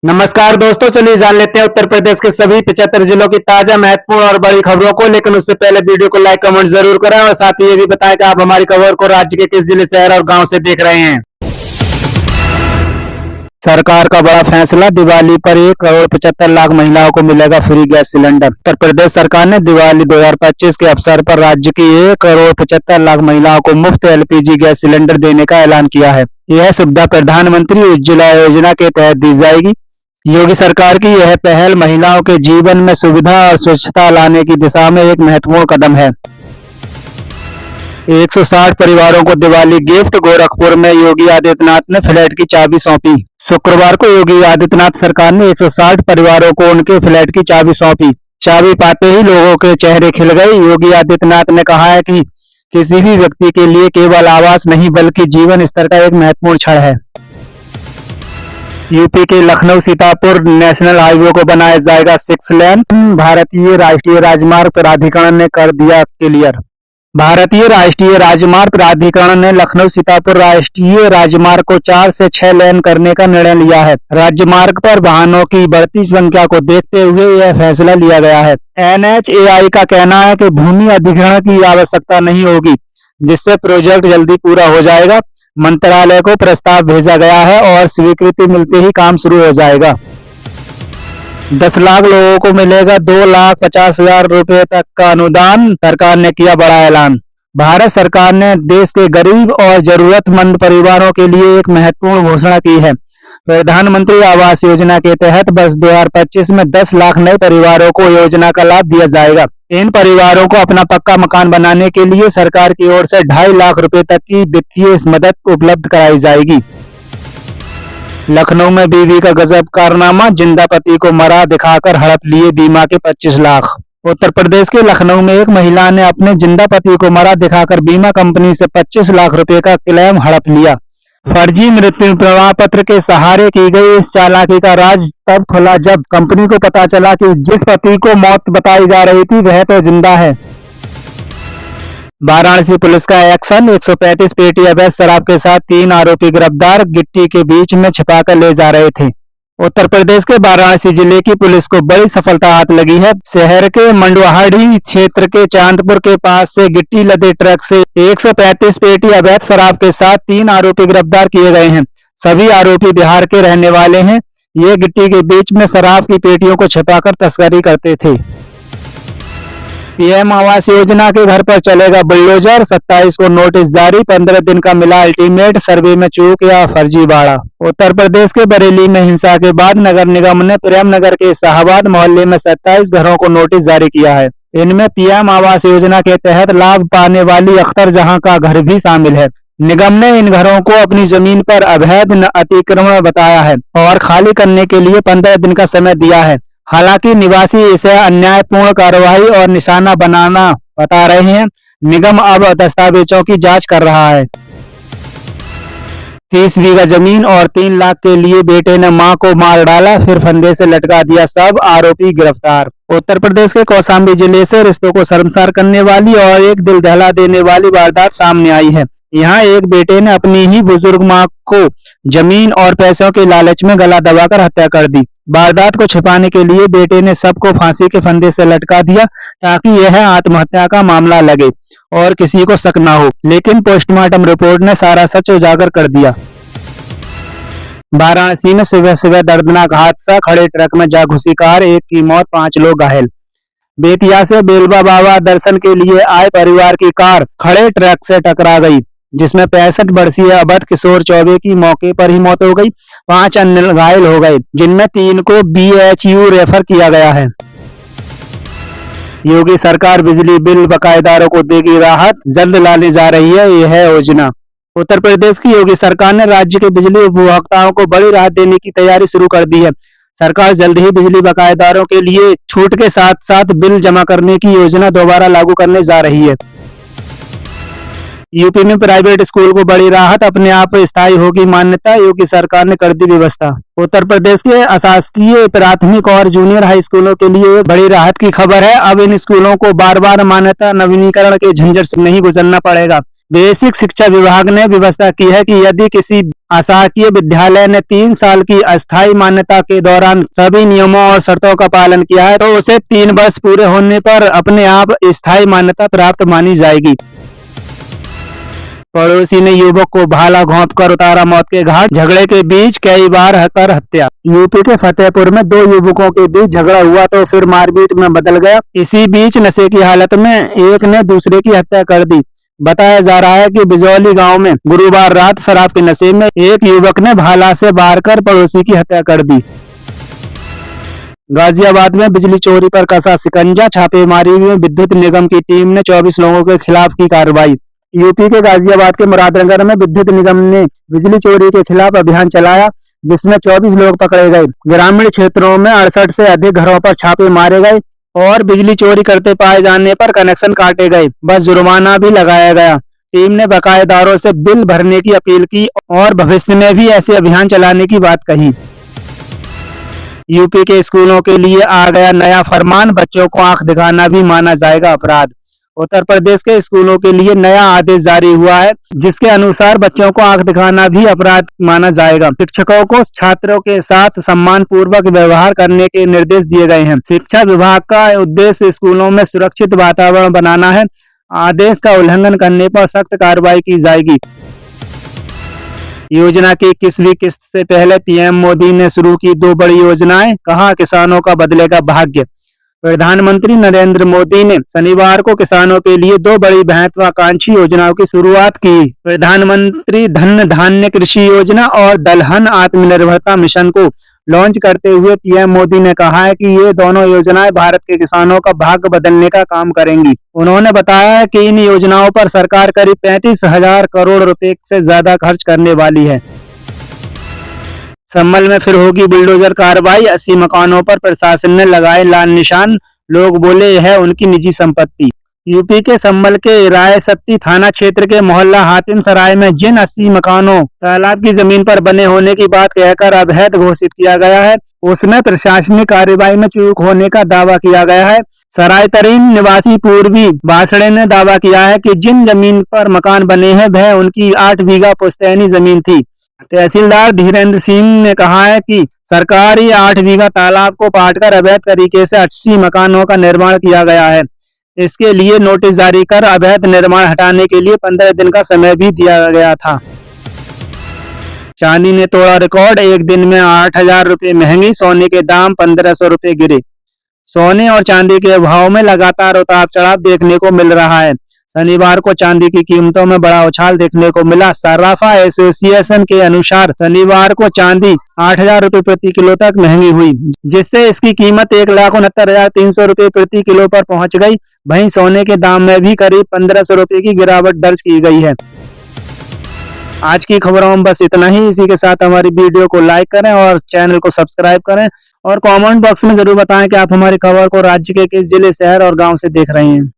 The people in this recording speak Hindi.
नमस्कार दोस्तों, चलिए जान लेते हैं उत्तर प्रदेश के सभी 75 जिलों की ताजा महत्वपूर्ण और बड़ी खबरों को। लेकिन उससे पहले वीडियो को लाइक कमेंट जरूर करें और साथ ही ये भी बताएं कि आप हमारी खबर को राज्य के किस जिले, शहर और गांव से देख रहे हैं। सरकार का बड़ा फैसला, दिवाली पर 1,75,00,000 महिलाओं को मिलेगा free gas cylinder. Uttar Pradesh सरकार ने दिवाली 2025 के अवसर पर राज्य की 1,75,00,000 महिलाओं को मुफ्त एलपीजी गैस सिलेंडर देने का ऐलान किया है। यह सुविधा प्रधानमंत्री उज्ज्वला योजना के तहत दी जाएगी। योगी सरकार की यह पहल महिलाओं के जीवन में सुविधा और स्वच्छता लाने की दिशा में एक महत्वपूर्ण कदम है। 160 परिवारों को दिवाली गिफ्ट, गोरखपुर में योगी आदित्यनाथ ने फ्लैट की चाबी सौंपी। शुक्रवार को योगी आदित्यनाथ सरकार ने 160 परिवारों को उनके फ्लैट की चाबी सौंपी। चाबी पाते ही लोगों के चेहरे खिल गए। योगी आदित्यनाथ ने कहा है कि किसी भी व्यक्ति के लिए केवल आवास नहीं बल्कि जीवन स्तर का एक महत्वपूर्ण क्षण है। यूपी के लखनऊ सीतापुर नेशनल हाईवे को बनाया जाएगा 6 लेन। भारतीय राष्ट्रीय राजमार्ग प्राधिकरण ने कर दिया क्लियर। भारतीय राष्ट्रीय राजमार्ग प्राधिकरण ने लखनऊ सीतापुर राष्ट्रीय राजमार्ग को 4 से 6 लेन करने का निर्णय लिया है। राजमार्ग पर वाहनों की बढ़ती संख्या को देखते हुए यह फैसला लिया गया है। NHAI का कहना है कि भूमि अधिग्रहण की आवश्यकता नहीं होगी, जिससे प्रोजेक्ट जल्दी पूरा हो जाएगा। मंत्रालय को प्रस्ताव भेजा गया है और स्वीकृति मिलते ही काम शुरू हो जाएगा। 10 लाख लोगों को मिलेगा 2,50,000 रुपए तक का अनुदान, सरकार ने किया बड़ा ऐलान। भारत सरकार ने देश के गरीब और जरूरतमंद परिवारों के लिए एक महत्वपूर्ण घोषणा की है। प्रधानमंत्री आवास योजना के तहत वर्ष 2025 में 10 लाख नए परिवारों को योजना का लाभ दिया जाएगा। इन परिवारों को अपना पक्का मकान बनाने के लिए सरकार की ओर से 2.5 लाख रुपए तक की वित्तीय मदद उपलब्ध कराई जाएगी। लखनऊ में बीवी का गजब कारनामा, जिंदा पति को मरा दिखाकर हड़प लिए बीमा के 25 लाख। उत्तर प्रदेश के लखनऊ में एक महिला ने अपने जिंदा पति को मरा दिखाकर बीमा कंपनी से 25 लाख रुपए का क्लेम हड़प लिया। फर्जी मृत्यु प्रमाण पत्र के सहारे की गई इस चालाकी का राज तब खुला जब कंपनी को पता चला कि जिस पति को मौत बताई जा रही थी वह तो जिंदा है। वाराणसी पुलिस का एक्शन, 135 पेटी अवैध शराब के साथ 3 आरोपी गिरफ्तार, गिट्टी के बीच में छिपाकर ले जा रहे थे। उत्तर प्रदेश के वाराणसी जिले की पुलिस को बड़ी सफलता हाथ लगी है। शहर के मंडुआहाड़ी क्षेत्र के चांदपुर के पास से गिट्टी लदे ट्रक से 135 पेटी अवैध शराब के साथ 3 आरोपी गिरफ्तार किए गए हैं। सभी आरोपी बिहार के रहने वाले हैं। ये गिट्टी के बीच में शराब की पेटियों को छिपाकर तस्करी करते थे। पीएम आवास योजना के घर पर चलेगा बुलडोजर, 27 को नोटिस जारी, 15 दिन का मिला अल्टीमेट, सर्वे में चूक या फर्जीवाड़ा। उत्तर प्रदेश के बरेली में हिंसा के बाद नगर निगम ने प्रेम नगर के शाहबाद मोहल्ले में 27 घरों को नोटिस जारी किया है। इनमें पीएम आवास योजना के तहत लाभ पाने वाली अख्तर जहां का घर भी शामिल है। निगम ने इन घरों को अपनी जमीन पर अवैध अतिक्रमण बताया है और खाली करने के लिए 15 दिन का समय दिया है। हालांकि निवासी इसे अन्यायपूर्ण कार्रवाई और निशाना बनाना बता रहे हैं। निगम अब दस्तावेजों की जांच कर रहा है। 30 बीघा जमीन और 3 लाख के लिए बेटे ने मां को मार डाला, फिर फंदे से लटका दिया, सब आरोपी गिरफ्तार। उत्तर प्रदेश के कौशाम्बी जिले से रिश्तों को शर्मसार करने वाली और एक दिल दहला देने वाली वारदात सामने आई है। यहाँ एक बेटे ने अपनी ही बुजुर्ग मां को जमीन और पैसों के लालच में गला दबाकर हत्या कर दी। वारदात को छिपाने के लिए बेटे ने सबको फांसी के फंदे से लटका दिया ताकि यह आत्महत्या का मामला लगे और किसी को शक ना हो, लेकिन पोस्टमार्टम रिपोर्ट ने सारा सच उजागर कर दिया। वाराणसी में सुबह सुबह दर्दनाक हादसा, खड़े ट्रक में जा घुसी कार, 1 की मौत, 5 लोग घायल। बेतिया से बेलवा बाबा दर्शन के लिए आए परिवार की कार खड़े ट्रक से टकरा गई, जिसमें 65 वर्षीय अवध किशोर चौबे की मौके पर ही मौत हो गई। 5 अन्य घायल हो गए, जिनमें 3 को BHU रेफर किया गया है। योगी सरकार बिजली बिल बकायेदारों को देगी राहत, जल्द लाने जा रही है यह योजना। उत्तर प्रदेश की योगी सरकार ने राज्य के बिजली उपभोक्ताओं को बड़ी राहत देने की तैयारी शुरू कर दी है। सरकार जल्द ही बिजली बकायेदारों के लिए छूट के साथ साथ बिल जमा करने की योजना दोबारा लागू करने जा रही है। यूपी में प्राइवेट स्कूल को बड़ी राहत, अपने आप स्थायी होगी मान्यता, योगी सरकार ने कर दी व्यवस्था। उत्तर प्रदेश के अशासकीय प्राथमिक और जूनियर हाई स्कूलों के लिए बड़ी राहत की खबर है। अब इन स्कूलों को बार बार मान्यता नवीनीकरण के झंझट से नहीं गुजरना पड़ेगा। बेसिक शिक्षा विभाग ने व्यवस्था की है कि यदि किसी आशाकीय विद्यालय ने 3 साल की अस्थायी मान्यता के दौरान सभी नियमों और शर्तों का पालन किया है तो उसे 3 वर्ष पूरे होने पर अपने आप स्थायी मान्यता प्राप्त मानी जाएगी। पड़ोसी ने युवक को भाला घोंपकर उतारा मौत के घाट, झगड़े के बीच कई बार कर हत्या। यूपी के फतेहपुर में 2 युवकों के बीच झगड़ा हुआ तो फिर मारपीट में बदल गया। इसी बीच नशे की हालत में एक ने दूसरे की हत्या कर दी। बताया जा रहा है कि बिजौली गांव में गुरुवार रात शराब के नशे में एक युवक ने भाला से वार कर पड़ोसी की हत्या कर दी। गाजियाबाद में बिजली चोरी पर कसा शिकंजा, छापेमारी में विद्युत निगम की टीम ने 24 लोगों के खिलाफ की कार्रवाई। यूपी के गाजियाबाद के मुरादनगर में विद्युत निगम ने बिजली चोरी के खिलाफ अभियान चलाया, जिसमें 24 लोग पकड़े गए। ग्रामीण क्षेत्रों में 68 से अधिक घरों पर छापे मारे गए और बिजली चोरी करते पाए जाने पर कनेक्शन काटे गए, बस जुर्माना भी लगाया गया। टीम ने बकायेदारों से बिल भरने की अपील की और भविष्य में भी ऐसे अभियान चलाने की बात कही। यूपी के स्कूलों के लिए आ गया नया फरमान, बच्चों को आंख दिखाना भी माना जाएगा अपराध। उत्तर प्रदेश के स्कूलों के लिए नया आदेश जारी हुआ है, जिसके अनुसार बच्चों को आंख दिखाना भी अपराध माना जाएगा। शिक्षकों को छात्रों के साथ सम्मान पूर्वक व्यवहार करने के निर्देश दिए गए हैं। शिक्षा विभाग का उद्देश्य स्कूलों में सुरक्षित वातावरण बनाना है। आदेश का उल्लंघन करने पर सख्त कार्रवाई की जाएगी। योजना की 21वीं किस्त से पहले पीएम मोदी ने शुरू की 2 बड़ी योजनाएं, कहा किसानों का बदलेगा भाग्य। प्रधानमंत्री नरेंद्र मोदी ने शनिवार को किसानों के लिए 2 बड़ी महत्वाकांक्षी योजनाओं की शुरुआत की। प्रधानमंत्री धन धान्य कृषि योजना और दलहन आत्मनिर्भरता मिशन को लॉन्च करते हुए पीएम मोदी ने कहा है कि ये दोनों योजनाएं भारत के किसानों का भाग्य बदलने का काम करेंगी। उन्होंने बताया है कि इन योजनाओं पर सरकार करीब 35,000 करोड़ रुपए से ज्यादा खर्च करने वाली है। संभल में फिर होगी बुलडोजर कार्रवाई, 80 मकानों पर प्रशासन ने लगाए लाल निशान, लोग बोले यह उनकी निजी संपत्ति। यूपी के संभल के रायसत्ती थाना क्षेत्र के मोहल्ला हातिम सराय में जिन 80 मकानों तालाब की जमीन पर बने होने की बात कहकर अवैध घोषित किया गया है, उसमें प्रशासनिक कार्रवाई में चूक होने का दावा किया गया है। सराय तरीन निवासी पूर्वी बासड़े ने दावा किया है कि जिन जमीन पर मकान बने हैं वह उनकी 8 बीघा पुश्तैनी जमीन थी। तहसीलदार धीरेन्द्र सिंह ने कहा है कि सरकारी 8 बीघा तालाब को पाटकर अवैध तरीके से 80 मकानों का निर्माण किया गया है। इसके लिए नोटिस जारी कर अवैध निर्माण हटाने के लिए 15 दिन का समय भी दिया गया था। चांदी ने तोड़ा रिकॉर्ड, एक दिन में 8,000 रुपए महंगी, सोने के दाम 1,500 रुपए गिरे। सोने और चांदी के भाव में लगातार उतार चढ़ाव देखने को मिल रहा है। शनिवार को चांदी की कीमतों में बड़ा उछाल देखने को मिला। सराफा एसोसिएशन के अनुसार शनिवार को चांदी 8,000 रुपए प्रति किलो तक महंगी हुई, जिससे इसकी कीमत 1,69,300 रुपए प्रति किलो पर पहुंच गई। वहीं सोने के दाम में भी करीब 1,500 रुपए की गिरावट दर्ज की गई है। आज की खबरों में बस इतना ही। इसी के साथ हमारी वीडियो को लाइक करें और चैनल को सब्सक्राइब करें और कमेंट बॉक्स में जरूर बताएं कि आप हमारी खबर को राज्य के किस जिले, शहर और गांव से देख रहे हैं।